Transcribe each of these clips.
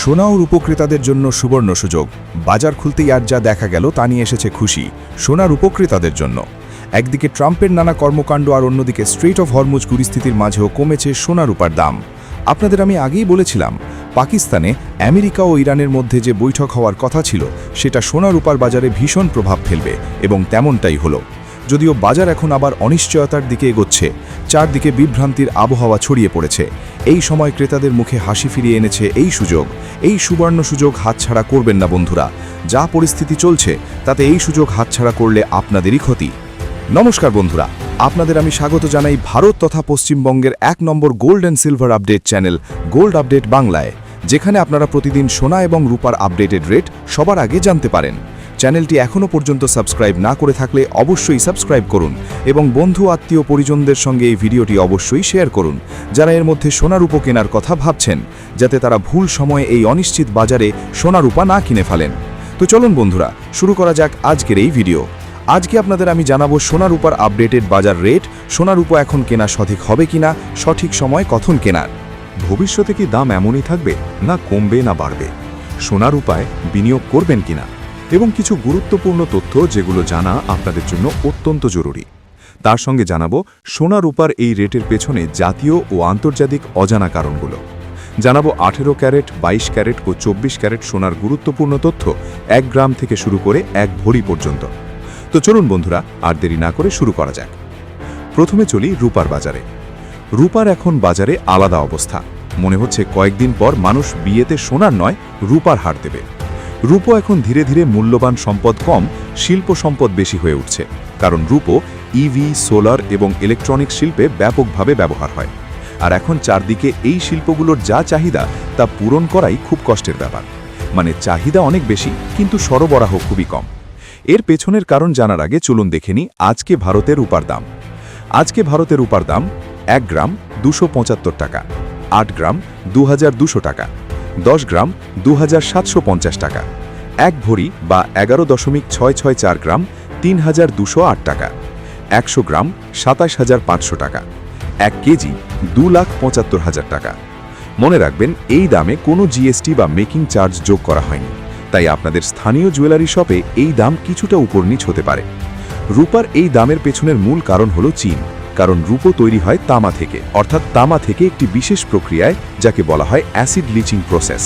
সোনা ও রূপো ক্রেতাদের জন্য সুবর্ণ সুযোগ। বাজার খুলতেই আজ যা দেখা গেল তা নিয়ে এসেছে খুশি সোনা রূপো ক্রেতাদের জন্য। একদিকে ট্রাম্পের নানা কর্মকাণ্ড আর অন্যদিকে স্ট্রেট অফ হরমুজ পরিস্থিতির মাঝেও কমেছে সোনা রূপার দাম। আপনাদের আমি আগেই বলেছিলাম, পাকিস্তানে আমেরিকা ও ইরানের মধ্যে যে বৈঠক হওয়ার কথা ছিল সেটা সোনা রূপার বাজারে ভীষণ প্রভাব ফেলবে, এবং তেমনটাই হলো। যদিও বাজার এখন আবার অনিশ্চয়তার দিকে এগোচ্ছে, চারদিকে বিভ্রান্তির আবহাওয়া ছড়িয়ে পড়েছে। এই সময় ক্রেতাদের মুখে হাসি ফিরিয়ে এনেছে এই সুযোগ। এই সুবর্ণ সুযোগ হাতছাড়া করবেন না বন্ধুরা। যা পরিস্থিতি চলছে তাতে এই সুযোগ হাতছাড়া করলে আপনাদেরই ক্ষতি। নমস্কার বন্ধুরা, আপনাদের আমি স্বাগত জানাই ভারত তথা পশ্চিমবঙ্গের ১ number gold and silver update channel gold update বাংলায়, যেখানে আপনারা প্রতিদিন সোনা এবং রূপার আপডেটেড রেট সবার আগে জানতে পারেন। চ্যানেলটি এখনও পর্যন্ত সাবস্ক্রাইব না করে থাকলে অবশ্যই সাবস্ক্রাইব করুন এবং বন্ধু আত্মীয় পরিজনদের সঙ্গে এই ভিডিওটি অবশ্যই শেয়ার করুন, যারা এর মধ্যে সোনা রূপো কেনার কথা ভাবছেন, যাতে তারা ভুল সময়ে এই অনিশ্চিত বাজারে সোনা রূপা না কিনে ফেলেন। তো চলুন বন্ধুরা, শুরু করা যাক আজকের এই ভিডিও। আজকে আপনাদের আমি জানাবো সোনা রূপার আপডেটেড বাজার রেট, সোনা রূপা এখন কেনা সঠিক হবে কিনা, সঠিক সময় কখন কেনার। ভবিষ্যতে কি দাম এমনই থাকবে, না কমবে না বাড়বে, সোনা রূপায় বিনিয়োগ করবেন কিনা, এবং কিছু গুরুত্বপূর্ণ তথ্য যেগুলো জানা আপনাদের জন্য অত্যন্ত জরুরি। তার সঙ্গে জানাবো সোনা রূপার এই রেটের পেছনে জাতীয় ও আন্তর্জাতিক অজানা কারণগুলো। জানাবো 18 ক্যারেট, 22 ক্যারেট ও 24 ক্যারেট সোনার গুরুত্বপূর্ণ তথ্য, 1 গ্রাম থেকে শুরু করে 1 ভরি পর্যন্ত। তো চলুন বন্ধুরা, আর দেরি না করে শুরু করা যাক। প্রথমে চলি রূপার বাজারে। রূপার এখন বাজারে আলাদা অবস্থা। মনে হচ্ছে কয়েকদিন পর মানুষ বিয়েতে সোনার নয় রূপার হার দেবে। রূপো এখন ধীরে ধীরে মূল্যবান সম্পদ কম, শিল্প সম্পদ বেশি হয়ে উঠছে, কারণ রূপো ইভি, সোলার এবং ইলেকট্রনিক শিল্পে ব্যাপকভাবে ব্যবহার হয়। আর এখন চারদিকে এই শিল্পগুলোর যা চাহিদা তা পূরণ করাই খুব কষ্টের ব্যাপার। মানে চাহিদা অনেক বেশি, কিন্তু সরবরাহ খুবই কম। এর পেছনের কারণ জানার আগে চলুন দেখে নিই আজকে ভারতের রূপার দাম। আজকে ভারতের রূপার দাম 1 গ্রাম 275 টাকা, 8 গ্রাম 2200 টাকা, 10 গ্রাম 2750 টাকা, 1 ভরি বা 11.664 গ্রাম 3208 টাকা, 100 গ্রাম 27500 টাকা, 1 কেজি 2,75,000 টাকা। মনে রাখবেন, এই দামে কোনো জিএসটি বা মেকিং চার্জ যোগ করা হয়নি, তাই আপনাদের স্থানীয় জুয়েলারি শপে এই দাম কিছুটা উপর নিচ হতে পারে। রূপার এই দামের পেছনের মূল কারণ হলো চীন, কারণ রূপো তৈরি হয় তামা থেকে, অর্থাৎ তামা থেকে একটি বিশেষ প্রক্রিয়ায়, যাকে বলা হয় অ্যাসিড লিচিং প্রসেস।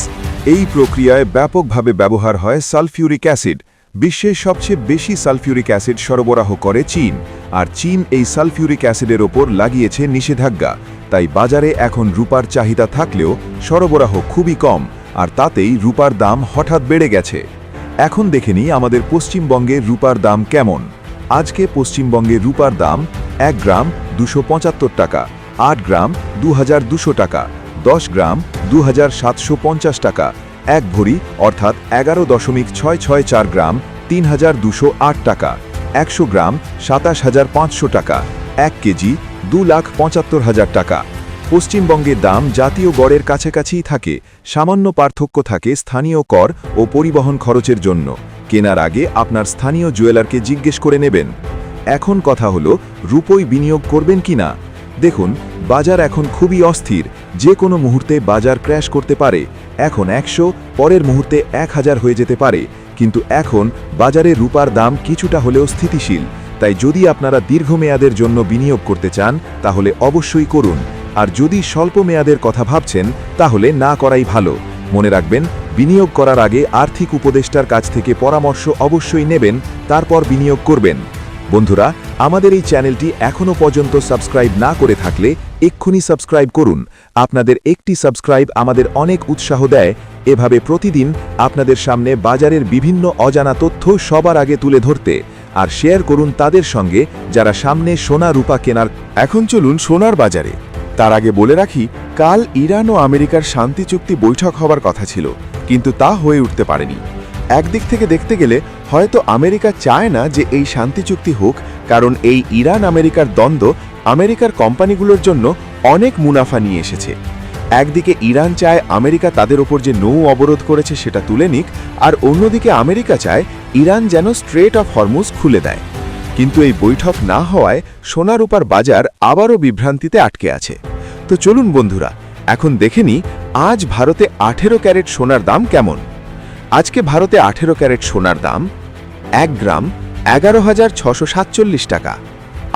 এই প্রক্রিয়ায় ব্যাপকভাবে ব্যবহার হয় সালফিউরিক অ্যাসিড। বিশ্বের সবচেয়ে বেশি সালফিউরিক অ্যাসিড সরবরাহ করে চীন, আর চীন এই সালফিউরিক অ্যাসিডের ওপর লাগিয়েছে নিষেধাজ্ঞা। তাই বাজারে এখন রূপার চাহিদা থাকলেও সরবরাহ খুবই কম, আর তাতেই রূপার দাম হঠাৎ বেড়ে গেছে। এখন দেখে নিই আমাদের পশ্চিমবঙ্গে রূপার দাম কেমন। আজকে পশ্চিমবঙ্গে রূপার দাম 1 গ্রাম 275 টাকা, 8 গ্রাম 2200 টাকা, 10 গ্রাম 2750 টাকা, 1 ভরি অর্থাৎ 11.664 গ্রাম 3208 টাকা, 100 গ্রাম 27500 টাকা, 1 কেজি 2,75,000 টাকা। পশ্চিমবঙ্গের দাম জাতীয় গড়ের কাছাকাছিই থাকে, সামান্য পার্থক্য থাকে স্থানীয় কর ও পরিবহন খরচের জন্য। কেনার আগে আপনার স্থানীয় জুয়েলারকে জিজ্ঞেস করে নেবেন। এখন কথা হলো, রূপোয় বিনিয়োগ করবেন কিনা। দেখুন, বাজার এখন খুবই অস্থির, যে কোনো মুহূর্তে বাজার ক্র্যাশ করতে পারে। এখন 100, পরের মুহূর্তে 1000 হয়ে যেতে পারে, কিন্তু এখন বাজারে রূপার দাম কিছুটা হলেও স্থিতিশীল। তাই যদি আপনারা দীর্ঘমেয়াদের জন্য বিনিয়োগ করতে চান তাহলে অবশ্যই করুন, আর যদি স্বল্প মেয়াদের কথা ভাবছেন তাহলে না করাই ভালো। মনে রাখবেন, বিনিয়োগ করার আগে আর্থিক উপদেষ্টার কাছ থেকে পরামর্শ অবশ্যই নেবেন, তারপর বিনিয়োগ করবেন। বন্ধুরা, আমাদের এই চ্যানেলটি এখনও পর্যন্ত সাবস্ক্রাইব না করে থাকলে এক্ষুনি সাবস্ক্রাইব করুন। আপনাদের একটি সাবস্ক্রাইব আমাদের অনেক উৎসাহ দেয়। এভাবে প্রতিদিন আপনাদের সামনে বাজারের বিভিন্ন অজানা তথ্য সবার আগে তুলে ধরতে, আর শেয়ার করুন তাদের সঙ্গে যারা সামনে সোনা রূপা কেনার। এখন চলুন সোনার বাজারে। তার আগে বলে রাখি, কাল ইরান ও আমেরিকার শান্তি চুক্তি বৈঠক হওয়ার কথা ছিল, কিন্তু তা হয়ে উঠতে পারেনি। একদিক থেকে দেখতে গেলে হয়তো আমেরিকা চায় না যে এই শান্তি চুক্তি হোক, কারণ এই ইরান আমেরিকার দ্বন্দ্ব আমেরিকার কোম্পানিগুলোর জন্য অনেক মুনাফা নিয়ে এসেছে। একদিকে ইরান চায় আমেরিকা তাদের ওপর যে নৌ অবরোধ করেছে সেটা তুলে নিক, আর অন্যদিকে আমেরিকা চায় ইরান যেন স্ট্রেট অফ হরমুজ খুলে দেয়। কিন্তু এই বৈঠক না হওয়ায় সোনা রূপার বাজার আবারও বিভ্রান্তিতে আটকে আছে। তো চলুন বন্ধুরা, এখন দেখে নিই আজ ভারতে 18 ক্যারেট সোনার দাম কেমন। আজকে ভারতে 18 ক্যারেট সোনার দাম 1 গ্রাম 11,647 টাকা,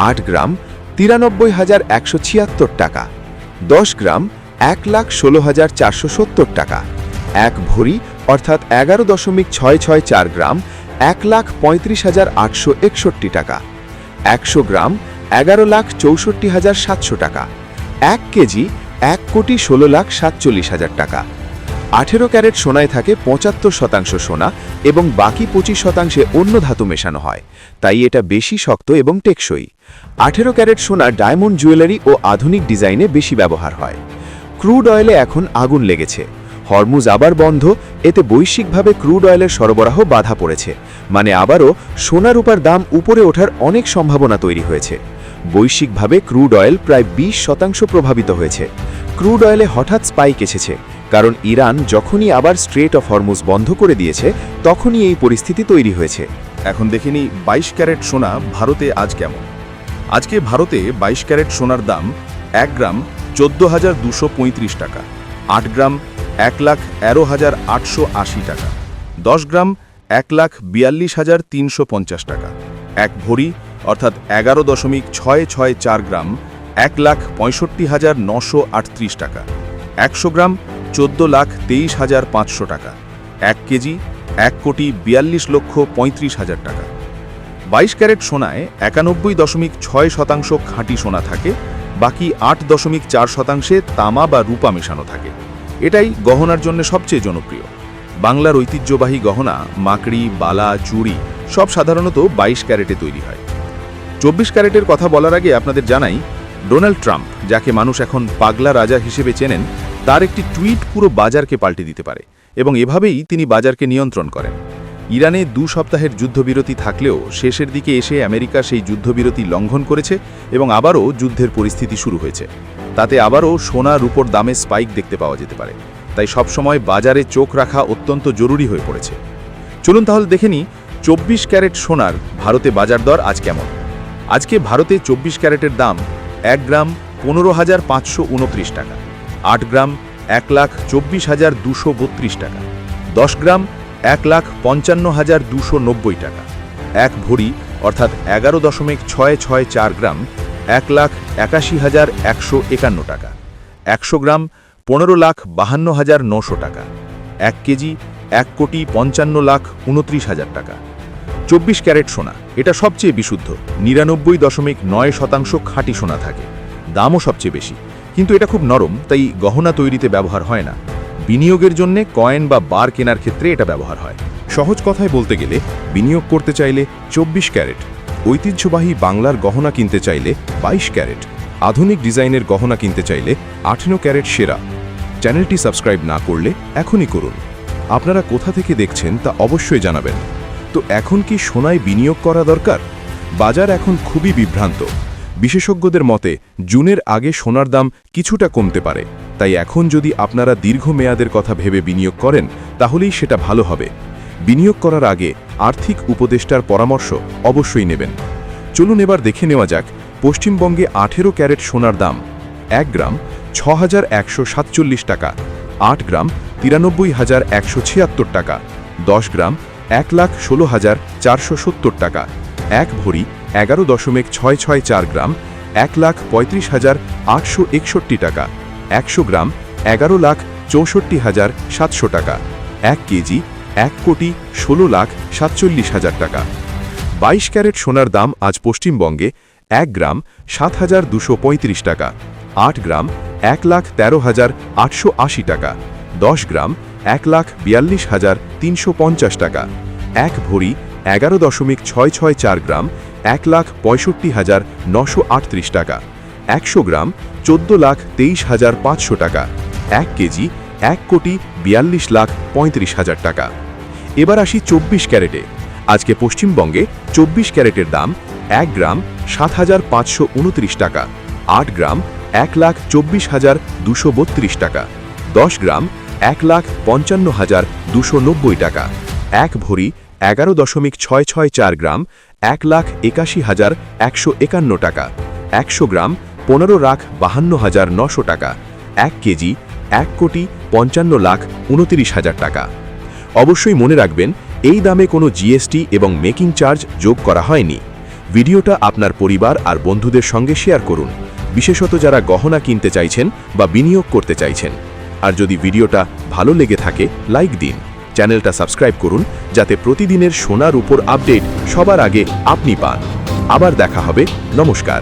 8 গ্রাম 93,176 টাকা, 10 গ্রাম 1,16,470 টাকা, 1 ভরি অর্থাৎ 11.664 গ্রাম 1,35,861 টাকা, 100 গ্রাম 11,64,700 টাকা, 1 কেজি 1,16,47,000 টাকা। 18 ক্যারেট সোনায় থাকে 75% সোনা এবং বাকি 25% অন্য ধাতু মেশানো হয়, তাই এটা বেশি শক্ত এবং টেকসই। 18 ক্যারেট সোনা ডায়মন্ড জুয়েলারি ও আধুনিক ডিজাইনে বেশি ব্যবহার হয়। ক্রুড অয়েলে এখন আগুন লেগেছে, হরমুজ আবার বন্ধ, এতে বৈশ্বিকভাবে ক্রুড অয়েলের সরবরাহ বাধা পড়েছে, মানে আবারও সোনা রূপার দাম উপরে ওঠার অনেক সম্ভাবনা তৈরি হয়েছে। বৈশ্বিকভাবে ক্রুড অয়েল প্রায় 20% প্রভাবিত হয়েছে। ক্রুড অয়েলে হঠাৎ স্পাইক এসেছে, কারণ ইরান যখনই আবার স্ট্রেট অফ হরমুজ বন্ধ করে দিয়েছে তখনই এই পরিস্থিতি তৈরি হয়েছে। এখন দেখে নিই 22 ক্যারেট সোনা ভারতে আজ কেমন। আজকে ভারতে 22 ক্যারেট সোনার দাম 1 গ্রাম 14,235 টাকা, 8 গ্রাম 1,13,880 টাকা, 10 গ্রাম 1,42,350 টাকা, 1 ভরি অর্থাৎ 11.664 গ্রাম 1,65,938 টাকা, 100 গ্রাম 14,23,500 টাকা, 1 কেজি 1,42,35,000 টাকা। 22 ক্যারেট সোনায় 91.6% খাঁটি সোনা থাকে, বাকি 8.4% তামা বা রূপা মেশানো থাকে। এটাই গহনার জন্য সবচেয়ে জনপ্রিয়। বাংলার ঐতিহ্যবাহী গহনা মাকড়ি, বালা, চুড়ি সব সাধারণত 22 ক্যারেটে তৈরি হয়। 24 ক্যারেটের কথা বলার আগে আপনাদের জানাই, ডোনাল্ড ট্রাম্প, যাকে মানুষ এখন পাগলা রাজা হিসেবে চেনেন, তার একটি টুইট পুরো বাজারকে পাল্টে দিতে পারে এবং এভাবেই তিনি বাজারকে নিয়ন্ত্রণ করেন। ইরানে 2 সপ্তাহের যুদ্ধবিরতি থাকলেও শেষের দিকে এসে আমেরিকা সেই যুদ্ধবিরতি লঙ্ঘন করেছে এবং আবারও যুদ্ধের পরিস্থিতি শুরু হয়েছে। তাতে আবারও সোনা রূপোর দামে স্পাইক দেখতে পাওয়া যেতে পারে, তাই সবসময় বাজারে চোখ রাখা অত্যন্ত জরুরি হয়ে পড়েছে। চলুন তাহলে দেখে নিই 24 ক্যারেট সোনার ভারতে বাজার দর আজ কেমন। আজকে ভারতে 24 ক্যারেটের দাম 1 গ্রাম 15,529 টাকা, 8 গ্রাম 1,24,232 টাকা, 10 গ্রাম 1,55,290 টাকা, 1 ভরি অর্থাৎ 11.664 গ্রাম 1,81,151 টাকা, 100 গ্রাম 15,52,900 টাকা, 1 কেজি 1,55,29,000 টাকা। 24 ক্যারেট সোনা এটা সবচেয়ে বিশুদ্ধ, 99.9% খাঁটি সোনা থাকে, দামও সবচেয়ে বেশি, কিন্তু এটা খুব নরম, তাই গহনা তৈরিতে ব্যবহার হয় না। বিনিয়োগের জন্য কয়েন বা বার কেনার ক্ষেত্রে এটা ব্যবহার হয়। সহজ কথায় বলতে গেলে, বিনিয়োগ করতে চাইলে 24 ক্যারেট, ঐতিহ্যবাহী বাংলার গহনা কিনতে চাইলে 22 ক্যারেট, আধুনিক ডিজাইনের গহনা কিনতে চাইলে 18 ক্যারেট সেরা। চ্যানেলটি সাবস্ক্রাইব না করলে এখনই করুন। আপনারা কোথা থেকে দেখছেন তা অবশ্যই জানাবেন। তো এখন কি সোনায় বিনিয়োগ করা দরকার? বাজার এখন খুবই বিভ্রান্ত। বিশেষজ্ঞদের মতে জুনের আগে সোনার দাম কিছুটা কমতে পারে, তাই এখন যদি আপনারা দীর্ঘমেয়াদের কথা ভেবে বিনিয়োগ করেন তাহলেই সেটা ভালো হবে। বিনিয়োগ করার আগে আর্থিক উপদেষ্টার পরামর্শ অবশ্যই নেবেন। চলুন এবার দেখে নেওয়া যাক পশ্চিমবঙ্গে 18 ক্যারেট সোনার দাম। 1 গ্রাম 6,147 টাকা, 8 গ্রাম 93,176 টাকা, 10 গ্রাম 1,16,470 টাকা, 1 ভরি 11.664 গ্রাম 1,35,861 টাকা, 100 গ্রাম 11,64,700 টাকা, 1 কেজি 1,16,47,000 টাকা। 22 ক্যারেট সোনার দাম আজ পশ্চিমবঙ্গে 1 গ্রাম 7,235 টাকা, 8 গ্রাম 1,13,880 টাকা, 10 গ্রাম 1,42,350 টাকা, 1 ভরি 11.664 গ্রাম 1,65,938 টাকা, 100 গ্রাম 14,23,500 টাকা, 1 কেজি 1,42,35,000 টাকা। এবার আসি 24 ক্যারেটে। আজকে পশ্চিমবঙ্গে 24 ক্যারেটের দাম 1 গ্রাম 7,529 টাকা, 8 গ্রাম 1,24,232 টাকা, 10 গ্রাম 1,55,290 টাকা, 1 ভরি 11.664 গ্রাম 1,81,151 টাকা, 100 গ্রাম 15,52,900 টাকা, 1 কেজি 1,55,29,000 টাকা। অবশ্যই মনে রাখবেন, এই দামে কোনো জিএসটি এবং মেকিং চার্জ যোগ করা হয়নি। ভিডিওটা আপনার পরিবার আর বন্ধুদের সঙ্গে শেয়ার করুন, বিশেষত যারা গহনা কিনতে চাইছেন বা বিনিয়োগ করতে চাইছেন। আর যদি ভিডিওটা ভালো লেগে থাকে, লাইক দিন, চ্যানেলটা সাবস্ক্রাইব করুন, যাতে প্রতিদিনের সোনার উপর আপডেট সবার আগে আপনি পান। আবার দেখা হবে। নমস্কার।